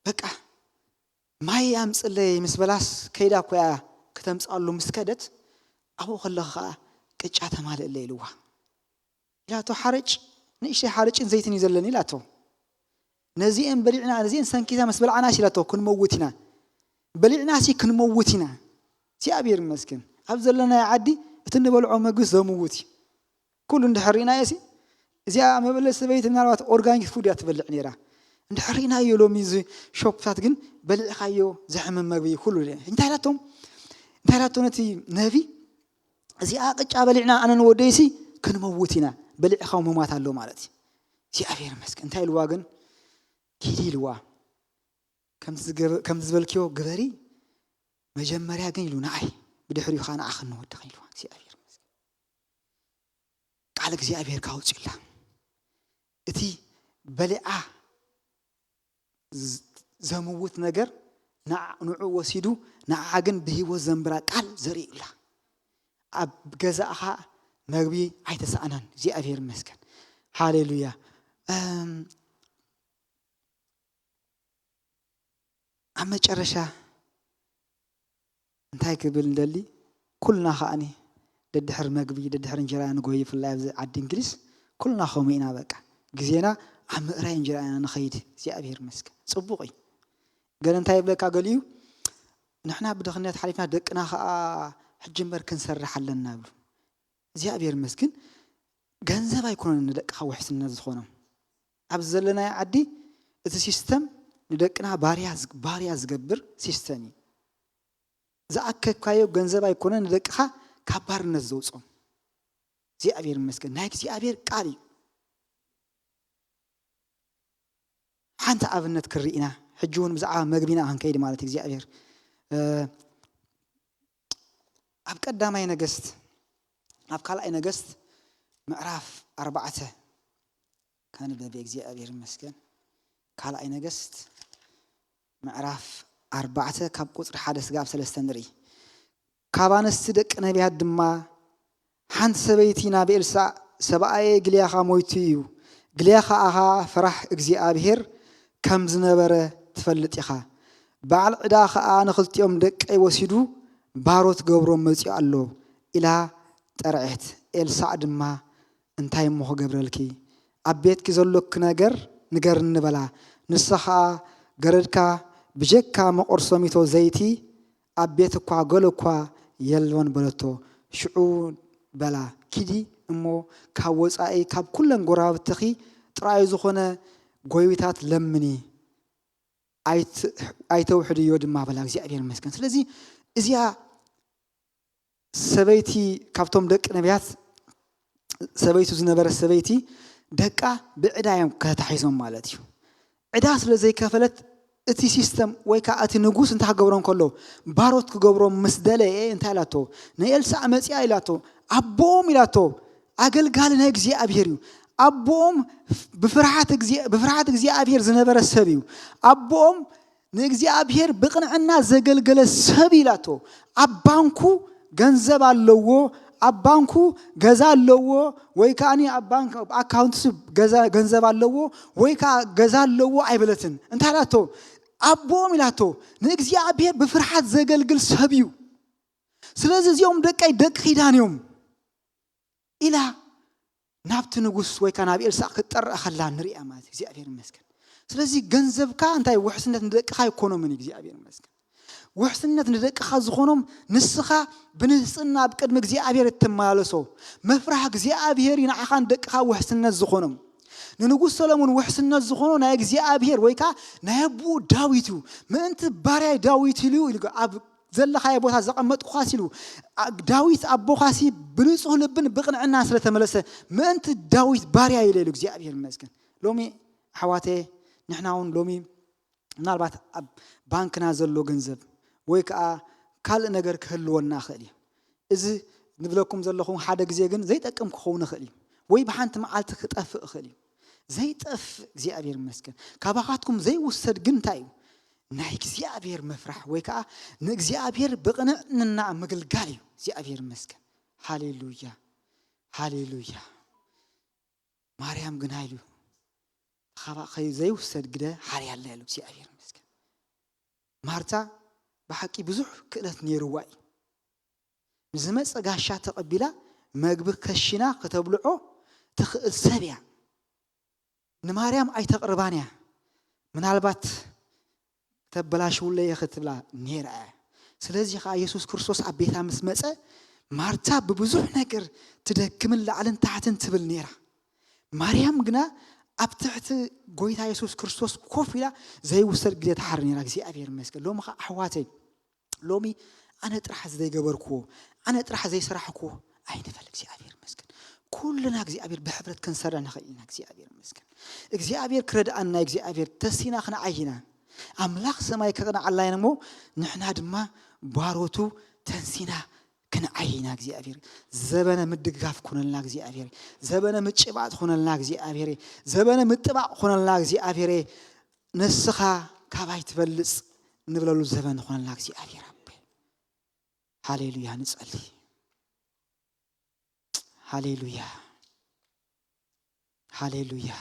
بقى ما يامس اللي مسبلاس كيدا كويا كتمس قالو مسكدت أبو خلها كجعته مال الليل وها لا تو حرج نيشي حرج إن زيتني زلني لا تو نزين بلعنا نزين سنكيزا مسبلعنا شي لا تو كن موتنا بلعنا شي كن موتنا تي أبير مسكن أبزل لنا يعدي تنبلعو مجوس زموتي كل ندحرينا يسي زي ما بلش بيت من الوقت أورجانيك فود يتبلع نيرة ندحرينا يلو ميزي شوب فاتجن بلع خيو زحم مجبي كله انتهلتهم نتي نبي زي أقطع بلعنا أنا نوديسي كن موتنا بلع خاو ممات هاللو مالتي زي أبير مسك انتهى الواجن كيدي الوا كم تزبلكيو جبري مجمريا جن لو نعي بدحري خان أخن نود خيلوا زي أبير مسك قالك زي أبير كاوتش الله إتي بلعة زموت نجر نعو وسيدو نعجن به وزنبرا قال زري الله أب جزاها مغبي عيتسأنان زي أبير مسكن هاليلويا أما جرشة انتهي قبل دلي كلنا خاني ددحر مغبي ددحر انجران قوي في الله عد إنجليز كلنا خومينا بقى جزينا عم رأي انجران نخيد زي أبير مسكن صبوقي قال انتهي بلك أقوليو نحنا بدخلنا تحريفنا دقنا حجمبر كنسرح لنا بلو زي أبير مسكن جنزة بايكون ندق خوحس الناس خونهم أبزل لنا عدي إذا سيستم ندقنا بارياز جبر سيستمي زأك كايو جنزة بايكون ندقها كبار نزوصهم زي أبير مسكن نايك زي أبير قاري حانت أبنت كرينا حجون بزعة مقبينا عن كيد مالتك زي أبير أبقى ما ينقست أبقى لا ينقست معرف 4 كان البابيك زي أبير مسكن كلا ينقست معرف 4 كاب قطر حادث قاب 3 نري كابان استدق نبي هاد ما حنت سبيتينا بإلسا ሰብኣየ ግልያኻ ሞይቱ እዩ ግልያኻ ኣኻ ፍራሕ እግዚአብሔር ከም ዝነበረ ትፈልጥ ኢኻ በዓል ዕዳ ኸኣ ንኽልቲኦም ደቀይ ወሲዱ ባሮት ገብሮም መጺኡ ኣሎ ኢላ ጠርዐት ኤልሳዕ ድማ እንታይ እሞ ገብረልኪ ኣብ ቤትኪ ዘሎክ ነገር ንገር እንበላ ንስኻ ገረድካ ብጀካ መቆርሶሚቶ ዘይቲ ኣብ ቤት እኳ ገለ እኳ የልወን በለቶ ሽዑ በላ ኪዲ እሞ ካብ ወፃኢ ካብ ኩለን ጎራብትኺ ጥራይ ዝኾነ ጎይታት ለምኒ ኣይተውሕድዮ ድማ በላ እግዚአብሔር ይመስገን ስለዚ እዚያ ሰበይቲ ካብቶም ደቂ ነቢያት ሰበይቱ ዝነበረ ሰበይቲ ደቃ ብዕዳ እዮም ከተታሒዞም ማለት እዩ ዕዳ ስለ ዘይከፈለት እቲ ሲስተም ወይ ከዓ እቲ ንጉስ እንታይ ክገብሮም ከሎ ባሮት ክገብሮም ምስ ደለየ እንታይ ኢላቶ ንኤልሳዕ መጺኣ ኢላቶ ኣቦም ኢላቶ ኣገልጋሊ ናይ እግዚአብሔር እዩ ኣቦም ብፍርሃት እግዚአብሔር ዝነበረ ሰብ እዩ ኣቦም ንእግዚአብሔር ብቕንዕና ዘገልገለ ሰብ ኢላቶ ኣብ ባንኩ ገንዘብ ኣለዎ ኣብ ባንኩ ገዛ ኣለዎ ወይ ከዓኒ ኣብ ባንክ ኣካውንት ገንዘብ ኣለዎ ወይ ከዓ ገዛ ኣለዎ ኣይበለትን እንታይ ኢላቶ ኣቦም ኢላቶ ንእግዚአብሔር ብፍርሃት ዘገልግል ሰብ እዩ ስለዚ እዚኦም ደቀይ ደቂ ኺዳን እዮም ኢላ ናብቲ ንጉስ ወይ ከዓ ናብ ኤልሳዕ ክትጠርእ ኸላ ንሪኣ ማለት እግዚአብሔር ይመስገን ስለዚ ገንዘብካ እንታይ ውሕስነት ንደቅኻ ኢኮኖሚ እግዚአብሔር ይመስገን ውሕስነት ንደቅኻ ዝኾኖም ንስኻ ብንጽህና ኣብ ቅድሚ እግዚአብሔር እትመላለሶ መፍራህ እግዚአብሔር ንዓኻ ንደቅኻ ውሕስነት ዝኾኖም ንንጉስ ሰሎሞን ውሕስነት ዝኾኖ ናይ እግዚአብሔር ወይ ከዓ ናይ ኣቡ ዳዊት እዩ ምእንቲ ባርያ ዳዊት ኢሉ ኣብ ዘለኻየ ቦታ ዘቐመጥኩኻ ሲሉ ዳዊት ኣቦኻሲ ብንጹህ ልብን ብቕንዕና ስለተመለሰ ምእንቲ ዳዊት ባርያ ኢሉ እግዚአብሔር ይመስገን ሎሚ ኣሕዋቴ ንሕና እውን ሎሚ ምናልባት ኣብ ባንክና ዘሎ ገንዘብ ወይ ከዓ ካልእ ነገር ክህልወና ኽእል እዩ እዚ ንብለኩም ዘለኹም ሓደ ግዜ ግን ዘይጠቅም ክኸውን ይኽእል እዩ ወይ ብሓንቲ መዓልቲ ክጠፍእ ይኽእል እዩ ዘይጠፍእ እግዚአብሔር ይመስገን ካባኻትኩም ዘይውሰድ ግን እንታይ እዩ ናይ እግዚአብሔር መፍራሕ ወይ ከዓ ንእግዚአብሔር ብቕንዕና ምግልጋል እዩ እግዚአብሔር ይመስገን ሃሌሉያ ሃሌሉያ ማርያም ግን ሃይሉ خي زي وسد كده حالي الله له እግዚአብሔር ይመስገን ማርታ በሐቂ ብዙሕ ክእለት ነይርዋይ ዝመፀ ጋሻ ተቀቢላ መግብ ከሽና ከተብልዖ ትኽእል ሰብያ ንማርያም ኣይተቅርባንያ ምናልባት ተበላሽውለ ይኽትብላ ነይራ ስለዚህ ኻ ኢየሱስ ክርስቶስ ኣብ ቤታ ምስ መፀ ማርታ በብዙሕ ነገር ትደክምን ላዕልን ታሕትን ትብል ነይራ ማርያም ግና ኣብ ትሕቲ ጎይታ ኢየሱስ ክርስቶስ ኮፍ ኢላ ዘይውሰድ ግዜ ተሓር ነይራ እግዚአብሔር ይመስገን ሎሚ ኸ ኣሕዋተይ ሎሚ ኣነ ጥራሕ ዘይገበርክዎ ኣነ ጥራሕ ዘይሰራሕክዎ ኣይንበል እግዚአብሔር ይመስገን ኩልና እግዚአብሔር ብሕብረት ክንሰርሕ ንኽእል ኢና እግዚአብሔር ይመስገን እግዚአብሔር ክረዳእና እግዚአብሔር ተሲና ክንዓይና ኣምላኽ ሰማይ ከቕንዓልና እሞ ንሕና ድማ ባሮቱ ተንሲና ክንዓይና እግዚአብሔር ዘበነ ምድጋፍ ኩነልና እግዚአብሔር ዘበነ ምጭባጥ ኩነልና እግዚአብሔር ዘበነ ምጥባቅ ኩነልና እግዚአብሔር ንስኻ ካባይ ትበልጽ ንብለሉ ዘበነ ኩነልና እግዚአብሔር አብ ሃሌሉያ ንጸልይ ሃሌሉያ ሃሌሉያ